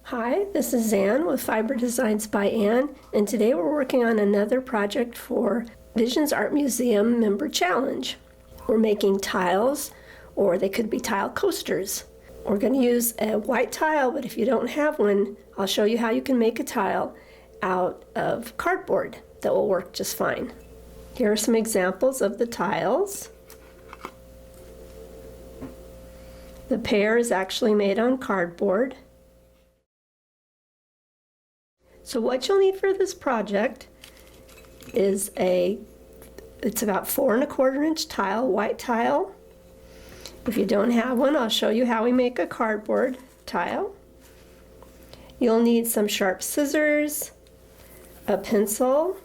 Hi, this is Ann with Fiber Designs by Ann, and today we're working on another project for Visions Art Museum Member Challenge. We're making tiles, or they could be tile coasters. We're going to use a white tile, but if you don't have one, I'll show you how you can make a tile out of cardboard that will work just fine. Here are some examples of the tiles. The pear is actually made on cardboard. So what you'll need for this project is it's about 4 1/4 inch tile, white tile. If you don't have one, I'll show you how we make a cardboard tile. You'll need some sharp scissors, a pencil,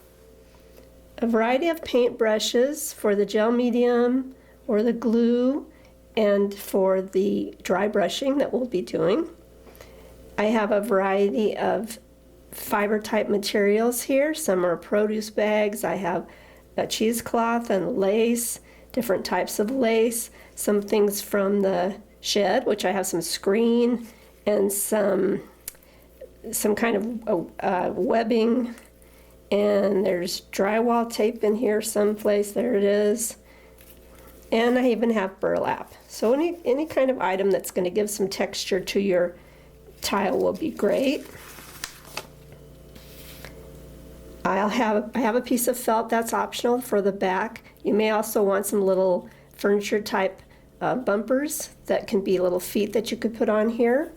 a variety of paint brushes for the gel medium or the glue and for the dry brushing that we'll be doing. I have a variety of fiber type materials here. Some are produce bags. I have a cheesecloth and lace, different types of lace, some things from the shed, which I have some screen and some kind of webbing, and there's drywall tape in here someplace. There it is. And I even have burlap. So any kind of item that's going to give some texture to your tile will be great. I have a piece of felt that's optional for the back. You may also want some little furniture type bumpers that can be little feet that you could put on here.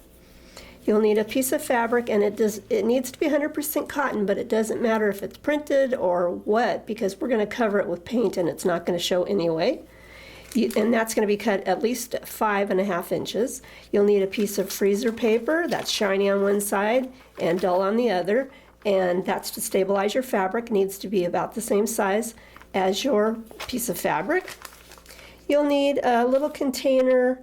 You'll need a piece of fabric, and it needs to be 100% cotton, but it doesn't matter if it's printed or wet because we're going to cover it with paint and it's not going to show anyway. And that's going to be cut at least 5.5 inches. You'll need a piece of freezer paper that's shiny on one side and dull on the other. And that's to stabilize your fabric. It needs to be about the same size as your piece of fabric. You'll need a little container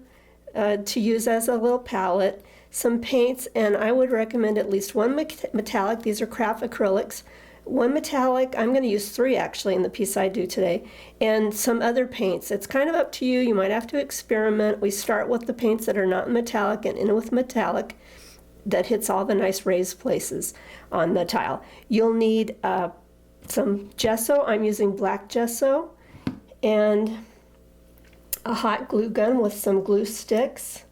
to use as a little palette, some paints, and I would recommend at least one metallic. These are craft acrylics. One metallic, I'm going to use 3 actually in the piece I do today, and some other paints. It's kind of up to you. You might have to experiment. We start with the paints that are not metallic and end with metallic. That hits all the nice raised places on the tile. You'll need some gesso. I'm using black gesso, and a hot glue gun with some glue sticks.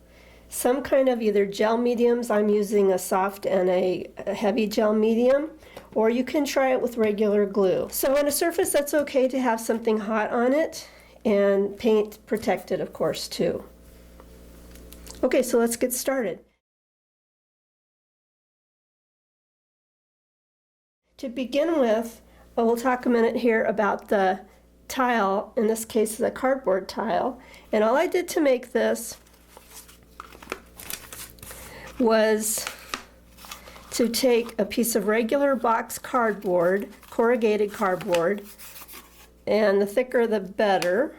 Some kind of either gel mediums. I'm using a soft and a heavy gel medium, or you can try it with regular glue. So on a surface, that's okay to have something hot on it, and paint protected, of course, too. Okay, so let's get started. To begin with, we'll talk a minute here about the tile. In this case, the cardboard tile. And all I did to make this was to take a piece of regular box cardboard, corrugated cardboard, and the thicker the better.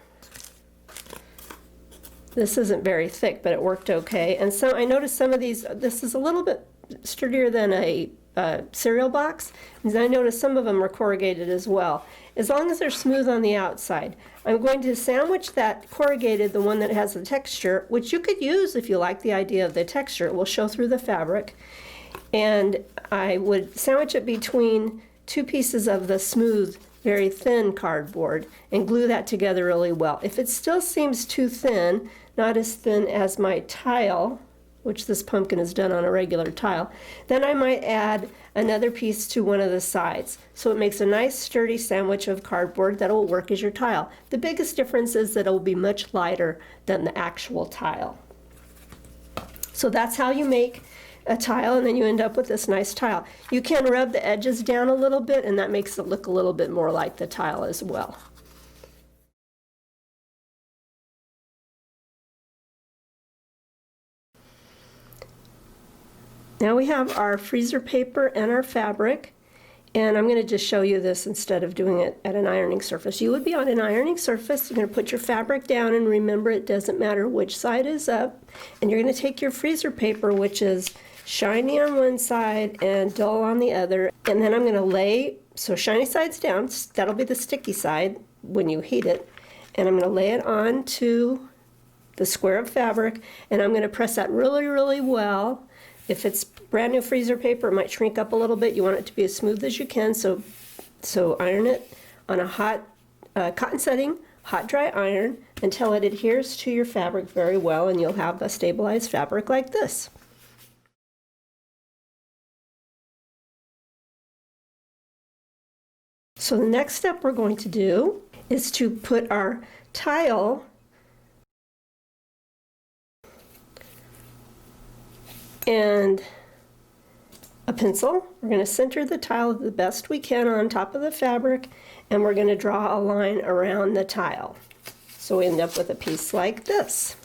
This isn't very thick, but it worked okay. And so I noticed some of these, this is a little bit sturdier than a cereal box, and I noticed some of them are corrugated as well. As long as they're smooth on the outside, I'm going to sandwich that corrugated, the one that has the texture, which you could use if you like the idea of the texture. It will show through the fabric. And I would sandwich it between 2 pieces of the smooth, very thin cardboard and glue that together really well. If it still seems too thin, not as thin as my tile, which this pumpkin is done on a regular tile, then I might add another piece to one of the sides. So it makes a nice sturdy sandwich of cardboard that will work as your tile. The biggest difference is that it will be much lighter than the actual tile. So that's how you make a tile, and then you end up with this nice tile. You can rub the edges down a little bit, and that makes it look a little bit more like the tile as well. Now we have our freezer paper and our fabric, and I'm going to just show you this instead of doing it at an ironing surface. You would be on an ironing surface. You're going to put your fabric down, and remember, it doesn't matter which side is up, and you're going to take your freezer paper, which is shiny on one side and dull on the other, and then I'm going to lay, so shiny side's down, that'll be the sticky side when you heat it, and I'm going to lay it onto the square of fabric, and I'm going to press that really, really well. If it's brand new freezer paper, it might shrink up a little bit. You want it to be as smooth as you can, so iron it on a hot cotton setting, hot dry iron, until it adheres to your fabric very well, and you'll have a stabilized fabric like this. So the next step we're going to do is to put our tile and a pencil. We're going to center the tile the best we can on top of the fabric, and we're going to draw a line around the tile. So we end up with a piece like this.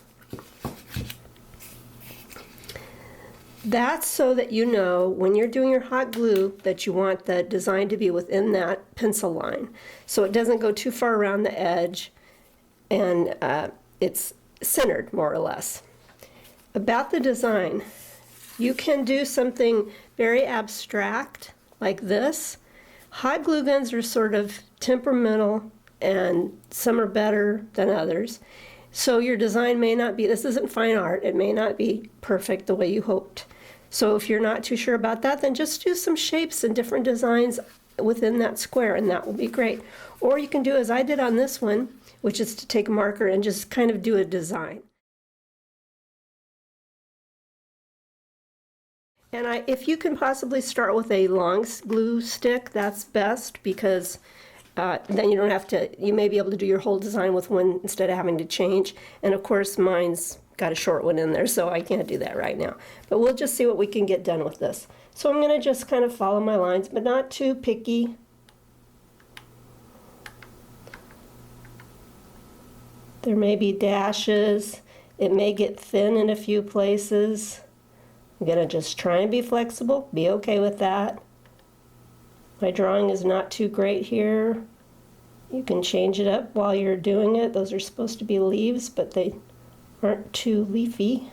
That's so that you know when you're doing your hot glue that you want the design to be within that pencil line, so it doesn't go too far around the edge, and it's centered more or less. About the design, you can do something very abstract like this. Hot glue guns are sort of temperamental, and some are better than others. So your design may not be, this isn't fine art, it may not be perfect the way you hoped. So if you're not too sure about that, then just do some shapes and different designs within that square, and that will be great. Or you can do as I did on this one, which is to take a marker and just kind of do a design. And if you can possibly start with a long glue stick, that's best, because then you don't have to, you may be able to do your whole design with one instead of having to change. And of course mine's got a short one in there, so I can't do that right now. But we'll just see what we can get done with this. So I'm going to just kind of follow my lines, but not too picky. There may be dashes. It may get thin in a few places. I'm going to just try and be flexible, be okay with that. My drawing is not too great here. You can change it up while you're doing it. Those are supposed to be leaves, but they aren't too leafy.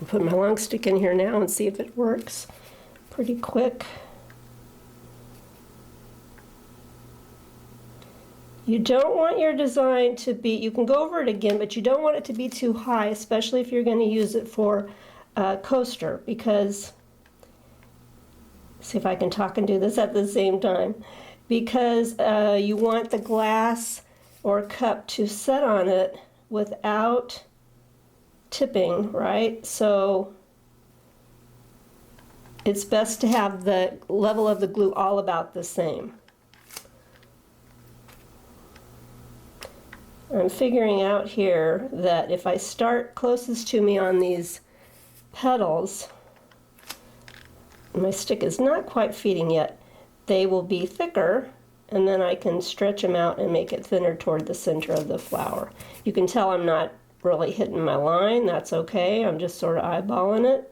I'll put my long stick in here now and see if it works pretty quick. You don't want your design to be, you can go over it again, but you don't want it to be too high, especially if you're going to use it for a coaster, because, see if I can talk and do this at the same time, because you want the glass or cup to set on it without tipping, right? So it's best to have the level of the glue all about the same. I'm figuring out here that if I start closest to me on these petals, my stick is not quite feeding yet, they will be thicker, and then I can stretch them out and make it thinner toward the center of the flower. You can tell I'm not really hitting my line, that's okay, I'm just sort of eyeballing it.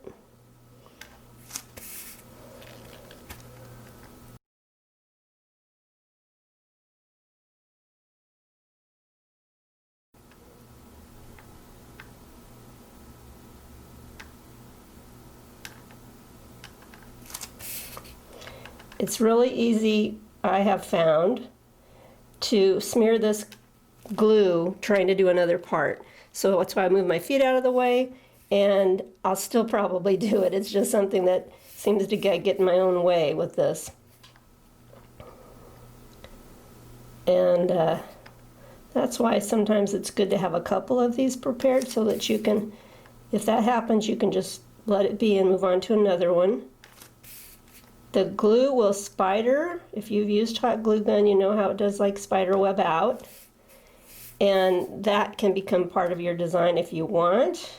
It's really easy, I have found, to smear this glue trying to do another part. So that's why I move my feet out of the way, and I'll still probably do it. It's just something that seems to get in my own way with this. And that's why sometimes it's good to have a couple of these prepared so that you can, if that happens, you can just let it be and move on to another one. The glue will spider. If you've used hot glue gun, you know how it does like spider web out. And that can become part of your design if you want.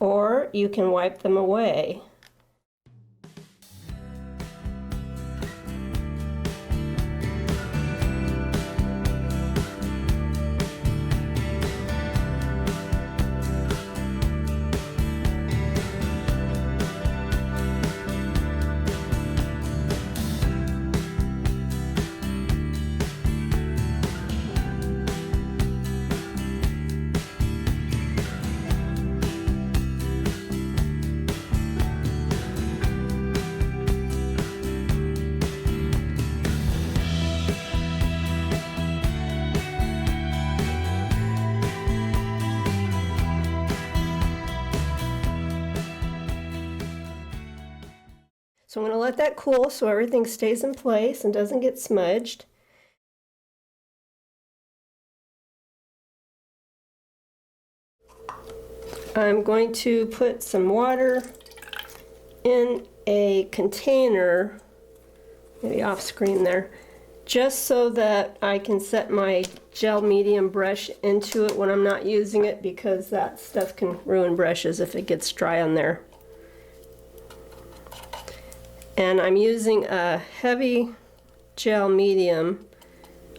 Or you can wipe them away. So I'm going to let that cool so everything stays in place and doesn't get smudged. I'm going to put some water in a container, maybe off screen there, just so that I can set my gel medium brush into it when I'm not using it, because that stuff can ruin brushes if it gets dry on there. And I'm using a heavy gel medium.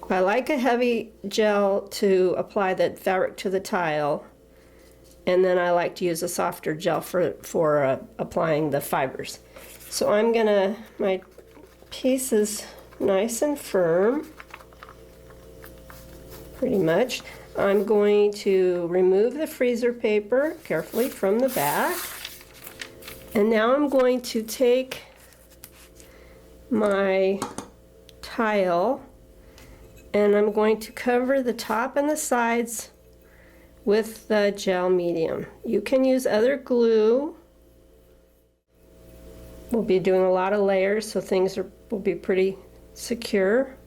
I like a heavy gel to apply the fabric to the tile, and then I like to use a softer gel for applying the fibers. So I'm gonna, my piece is nice and firm, pretty much. I'm going to remove the freezer paper carefully from the back. And now I'm going to take my tile and I'm going to cover the top and the sides with the gel medium. You can use other glue. We'll be doing a lot of layers, so things will be pretty secure.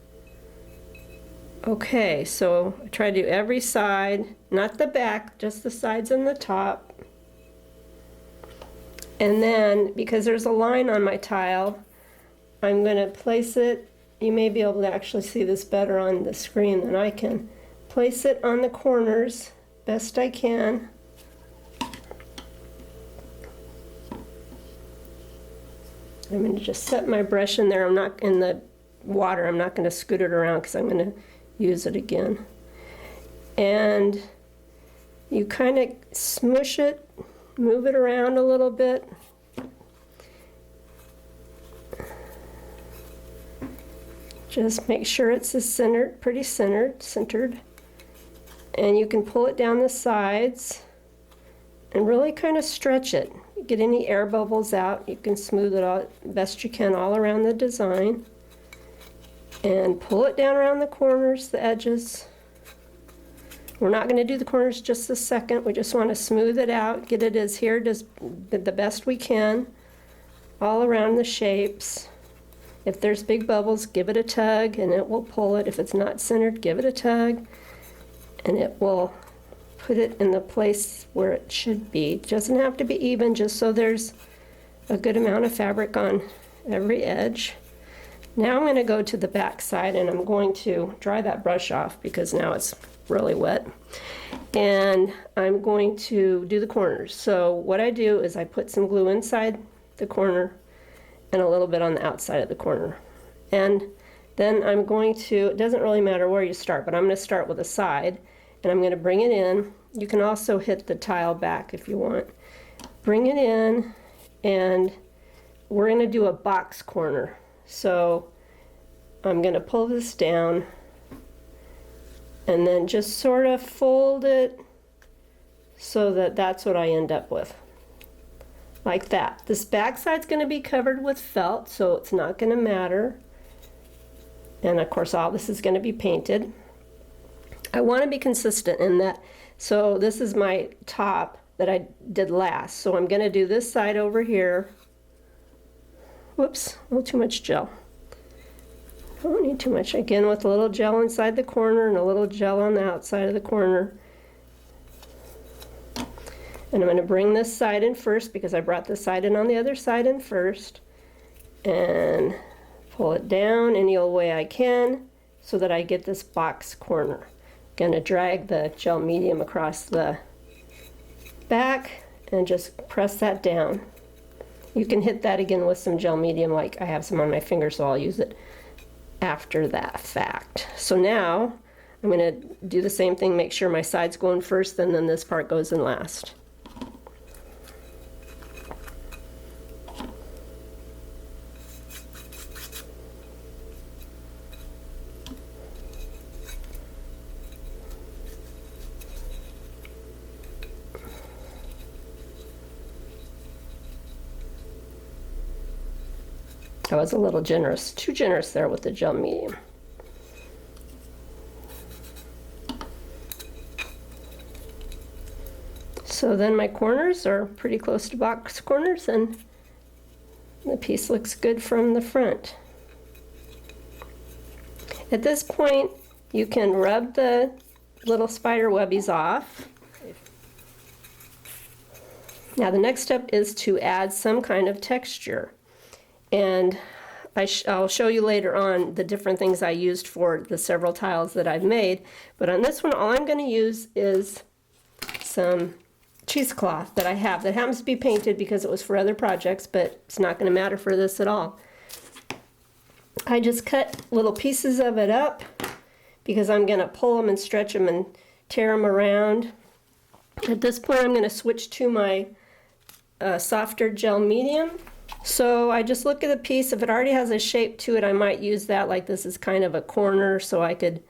Okay, so I try to do every side, not the back, just the sides and the top. And then, because there's a line on my tile, I'm going to place it, you may be able to actually see this better on the screen than I can, place it on the corners best I can. I'm going to just set my brush in there. I'm not in the water. I'm not going to scoot it around because I'm going to use it again. And you kind of smush it, move it around a little bit. Just make sure it's centered, pretty centered. And you can pull it down the sides and really kind of stretch it. Get any air bubbles out. You can smooth it out best you can all around the design. And pull it down around the corners, the edges. We're not going to do the corners just a second. We just want to smooth it out, get it as here just the best we can, all around the shapes. If there's big bubbles, give it a tug and it will pull it. If it's not centered, give it a tug and it will put it in the place where it should be. It doesn't have to be even, just so there's a good amount of fabric on every edge. Now I'm going to go to the back side and I'm going to dry that brush off because now it's really wet. And I'm going to do the corners. So what I do is I put some glue inside the corner and a little bit on the outside of the corner. And then I'm going to, it doesn't really matter where you start, but I'm going to start with a side and I'm going to bring it in. You can also hit the tile back if you want. Bring it in and we're going to do a box corner. So I'm going to pull this down and then just sort of fold it so that that's what I end up with. Like that. This back side's going to be covered with felt, so it's not going to matter. And of course all this is going to be painted. I want to be consistent in that. So this is my top that I did last. So I'm going to do this side over here. Whoops, a little too much gel. I don't need too much. Again, with a little gel inside the corner and a little gel on the outside of the corner. And I'm going to bring this side in first because I brought this side in on the other side in first. And pull it down any old way I can so that I get this box corner. Going to drag the gel medium across the back and just press that down. You can hit that again with some gel medium, like I have some on my finger, so I'll use it after that fact. So now I'm going to do the same thing, make sure my side's going first and then this part goes in last. I was a little generous, too generous there with the gel medium. So then my corners are pretty close to box corners, and The piece looks good from the front. At this point, you can rub the little spider webbies off. Now the next step is to add some kind of texture. And I'll show you later on the different things I used for the several tiles that I've made. But on this one, all I'm going to use is some cheesecloth that I have that happens to be painted because it was for other projects, but it's not going to matter for this at all. I just cut little pieces of it up because I'm going to pull them and stretch them and tear them around. At this point, I'm going to switch to my softer gel medium. So I just look at the piece. If it already has a shape to it, I might use that. Like this is kind of a corner, so I could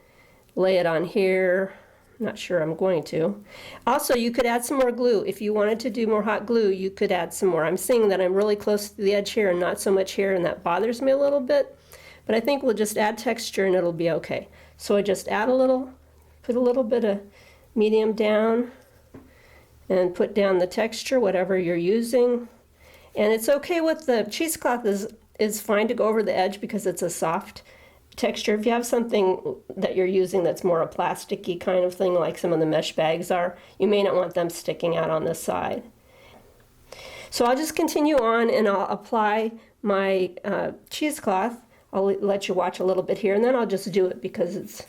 lay it on here. Not sure I'm going to. Also, you could add some more glue. If you wanted to do more hot glue, you could add some more. I'm seeing that I'm really close to the edge here and not so much here, and that bothers me a little bit. But I think we'll just add texture and it'll be okay. So I just add a little, put a little bit of medium down and put down the texture, whatever you're using. And it's okay with the cheesecloth is fine to go over the edge because it's a soft texture. If you have something that you're using that's more a plasticky kind of thing, like some of the mesh bags are, you may not want them sticking out on the side. So I'll just continue on and I'll apply my cheesecloth. I'll let you watch a little bit here and then I'll just do it because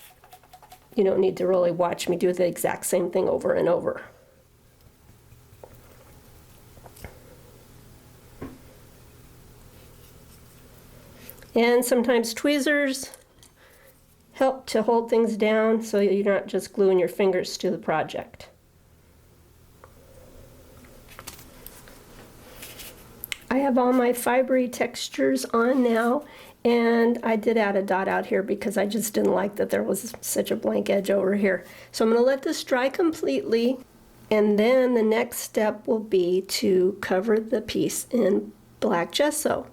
you don't need to really watch me do the exact same thing over and over. And sometimes tweezers help to hold things down so you're not just gluing your fingers to the project. I have all my fibery textures on now, and I did add a dot out here because I just didn't like that there was such a blank edge over here. So I'm going to let this dry completely, and then the next step will be to cover the piece in black gesso.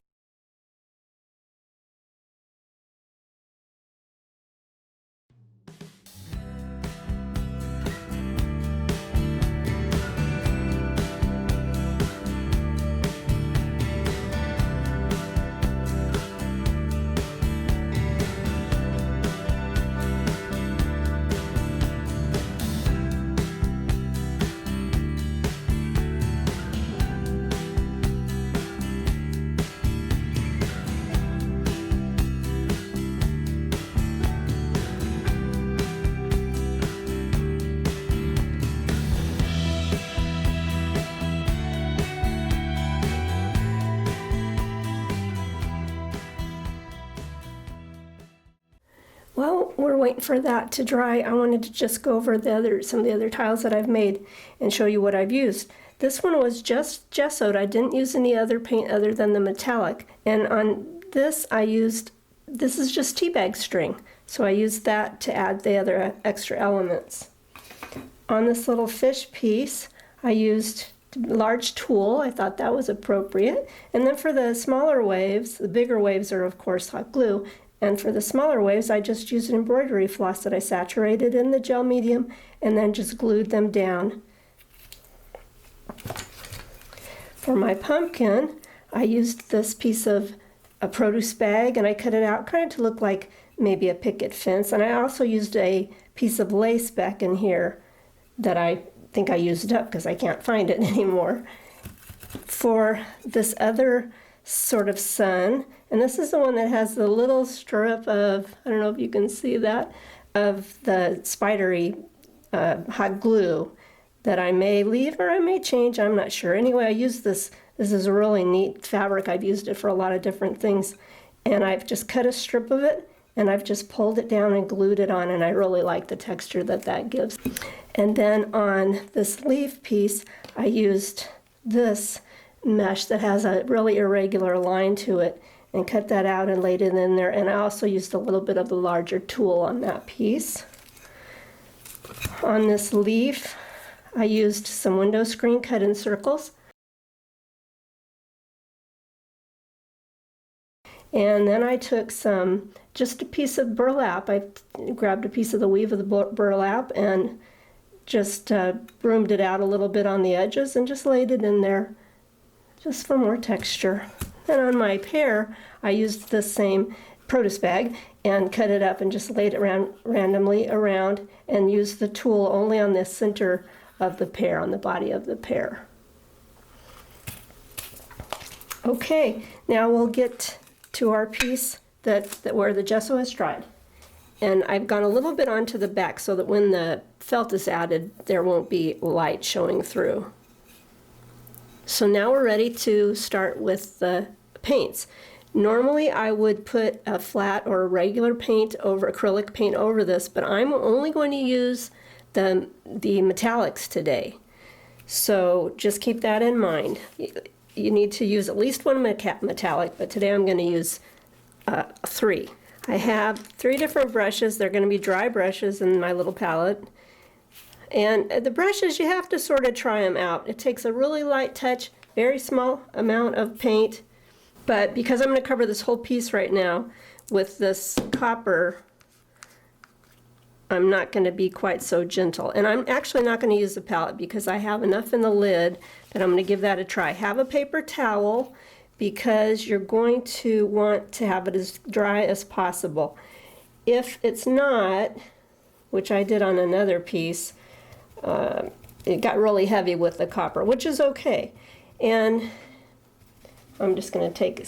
Well, we're waiting for that to dry. I wanted to just go over some of the other tiles that I've made and show you what I've used. This one was just gessoed. I didn't use any other paint other than the metallic. And on this this is just tea bag string. So I used that to add the other extra elements. On this little fish piece, I used a large tulle. I thought that was appropriate. And then for the smaller waves, the bigger waves are of course hot glue. And for the smaller waves, I just used an embroidery floss that I saturated in the gel medium and then just glued them down. For my pumpkin, I used this piece of a produce bag and I cut it out kind of to look like maybe a picket fence. And I also used a piece of lace back in here that I think I used up because I can't find it anymore. For this other sort of sun, and this is the one that has the little strip of, I don't know if you can see that, of the spidery hot glue that I may leave or I may change, I'm not sure. Anyway, I use this. This is a really neat fabric. I've used it for a lot of different things. And I've just cut a strip of it and I've just pulled it down and glued it on, and I really like the texture that that gives. And then on this leaf piece, I used this mesh that has a really irregular line to it and cut that out and laid it in there. And I also used a little bit of the larger tulle on that piece. On this leaf, I used some window screen cut in circles. And then I took just a piece of burlap. I grabbed a piece of the weave of the burlap and just broomed it out a little bit on the edges and just laid it in there just for more texture. And on my pear, I used the same produce bag and cut it up and just laid it randomly around and used the tool only on the center of the pear, on the body of the pear. Okay, now we'll get to our piece that where the gesso has dried. And I've gone a little bit onto the back so that when the felt is added, there won't be light showing through. So now we're ready to start with the paints. Normally I would put a flat or a regular paint over, acrylic paint over this, but I'm only going to use the metallics today. So just keep that in mind. You need to use at least one metallic, but today I'm going to use 3. I have 3 different brushes. They're going to be dry brushes in my little palette. And the brushes, you have to sort of try them out. It takes a really light touch, very small amount of paint. But because I'm going to cover this whole piece right now with this copper, I'm not going to be quite so gentle. And I'm actually not going to use the palette because I have enough in the lid that I'm going to give that a try. Have a paper towel because you're going to want to have it as dry as possible. If it's not, which I did on another piece, it got really heavy with the copper, which is okay. And I'm just going to take,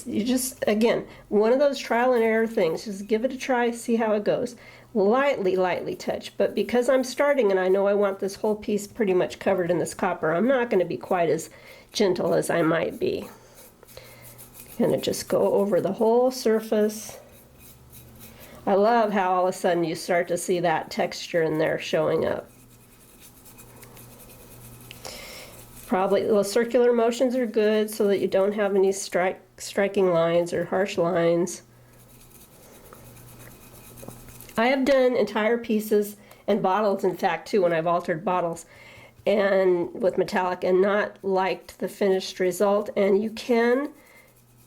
again, one of those trial and error things. Just give it a try, see how it goes. Lightly touch, but because I'm starting and I know I want this whole piece pretty much covered in this copper, I'm not going to be quite as gentle as I might be. I'm going to just go over the whole surface. I love how all of a sudden you start to see that texture in there showing up. Probably the circular motions are good so that you don't have any striking lines or harsh lines. I have done entire pieces and bottles, in fact, too, when I've altered bottles and with metallic and not liked the finished result. And you can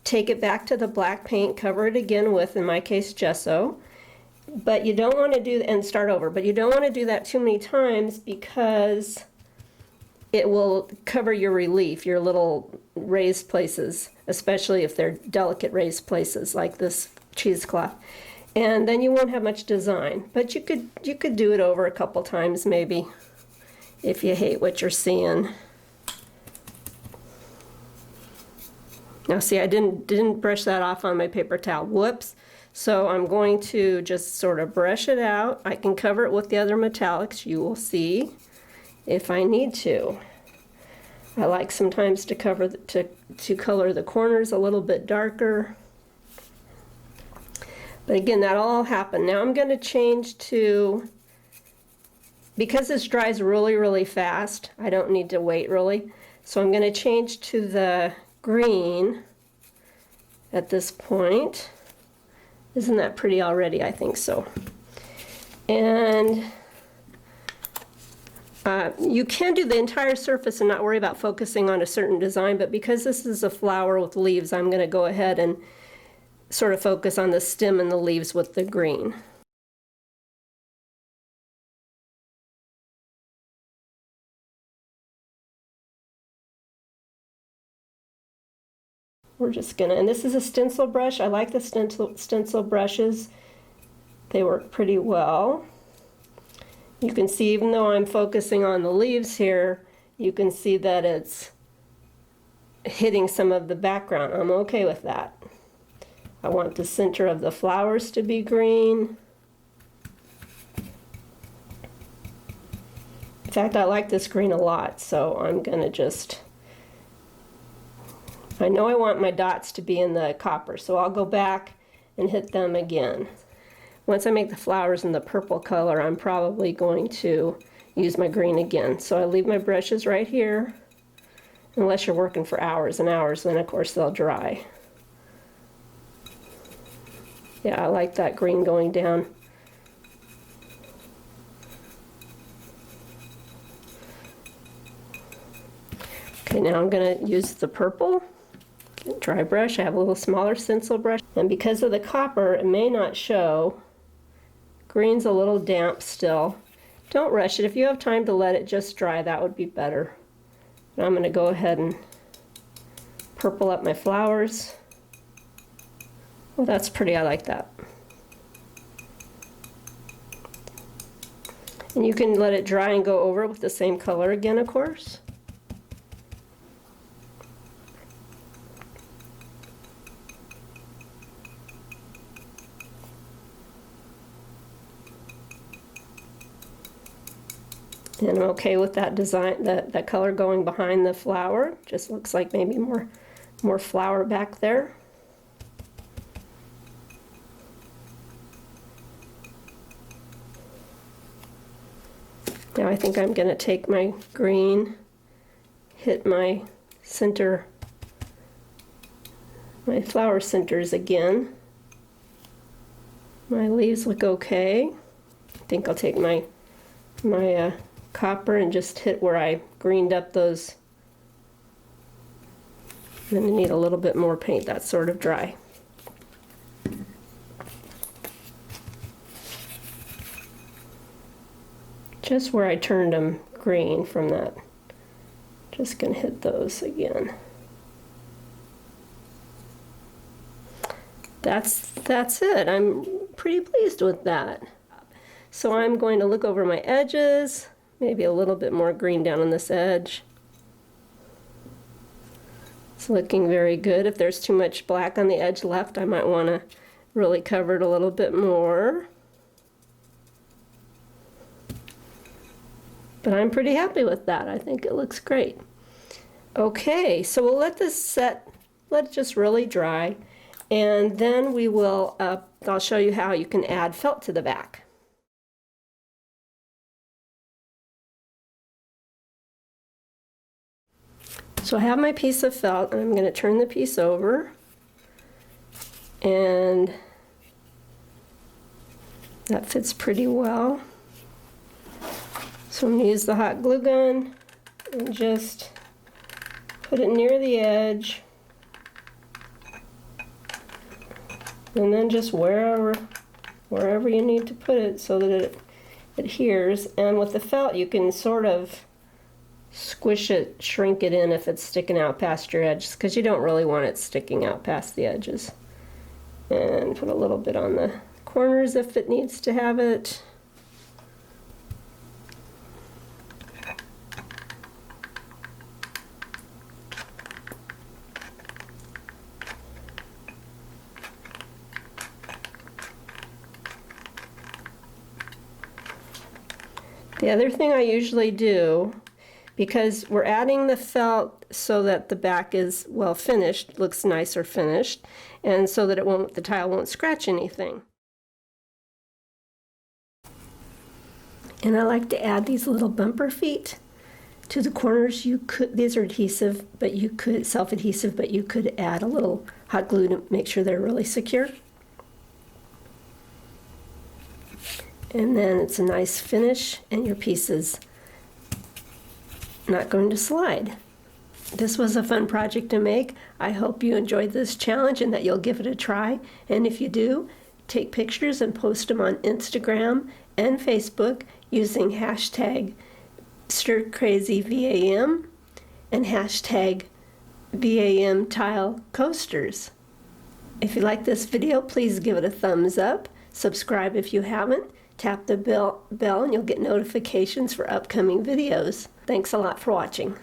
take it back to the black paint, cover it again with, in my case, gesso. But you don't want to do, and start over, but you don't want to do that too many times because it will cover your relief, your little raised places, especially if they're delicate raised places like this cheesecloth. And then you won't have much design. But you could do it over a couple times maybe if you hate what you're seeing. Now see, I didn't brush that off on my paper towel. Whoops. So I'm going to just sort of brush it out. I can cover it with the other metallics, you will see, if I need to. I like sometimes to cover to color the corners a little bit darker. But again, that'll all happen. Now I'm going to change to, because this dries really fast, I don't need to wait really. So I'm going to change to the green at this point. Isn't that pretty already? I think so. And you can do the entire surface and not worry about focusing on a certain design, but because this is a flower with leaves, I'm going to go ahead and sort of focus on the stem and the leaves with the green. We're just gonna, and this is a stencil brush. I like the stencil brushes. They work pretty well. You can see, even though I'm focusing on the leaves here, you can see that it's hitting some of the background. I'm okay with that. I want the center of the flowers to be green. In fact, I like this green a lot, so I'm gonna just, I know I want my dots to be in the copper, so I'll go back and hit them again. Once I make the flowers in the purple color, I'm probably going to use my green again. So I leave my brushes right here, unless you're working for hours and hours, then of course they'll dry. Yeah, I like that green going down. Okay, now I'm going to use the purple dry brush. I have a little smaller stencil brush, and because of the copper, it may not show. Green's a little damp still. Don't rush it. If you have time to let it just dry, that would be better. Now I'm going to go ahead and purple up my flowers. Well, that's pretty, I like that. And you can let it dry and go over it with the same color again, of course. And I'm okay with that design, that color going behind the flower. Just looks like maybe more flower back there. Now I think I'm going to take my green, hit my center, my flower centers again. My leaves look okay. I think I'll take my copper and just hit where I greened up those. Then I need a little bit more paint. That's sort of dry. Just where I turned them green from that. Just gonna hit those again. That's it. I'm pretty pleased with that. So I'm going to look over my edges, maybe a little bit more green down on this edge. It's looking very good. If there's too much black on the edge left, I might want to really cover it a little bit more. But I'm pretty happy with that. I think it looks great. Okay, so we'll let this set, let it just really dry, and then we will, I'll show you how you can add felt to the back. So I have my piece of felt, and I'm going to turn the piece over, and that fits pretty well. So I'm going to use the hot glue gun and just put it near the edge, and then just wherever you need to put it so that it adheres. And with the felt you can sort of squish it, shrink it in if it's sticking out past your edges, because you don't really want it sticking out past the edges. And put a little bit on the corners if it needs to have it. The other thing I usually do, because we're adding the felt so that the back is well finished, looks nicer finished, and so that the tile won't scratch anything. And I like to add these little bumper feet to the corners. These are adhesive, but you could self-adhesive, but you could add a little hot glue to make sure they're really secure. And then it's a nice finish, and your piece is not going to slide. This was a fun project to make. I hope you enjoyed this challenge and that you'll give it a try. And if you do, take pictures and post them on Instagram and Facebook using hashtag StirCrazyVAM and hashtag VAM Tile Coasters. If you like this video, please give it a thumbs up. Subscribe if you haven't. Tap the bell and you'll get notifications for upcoming videos. Thanks a lot for watching.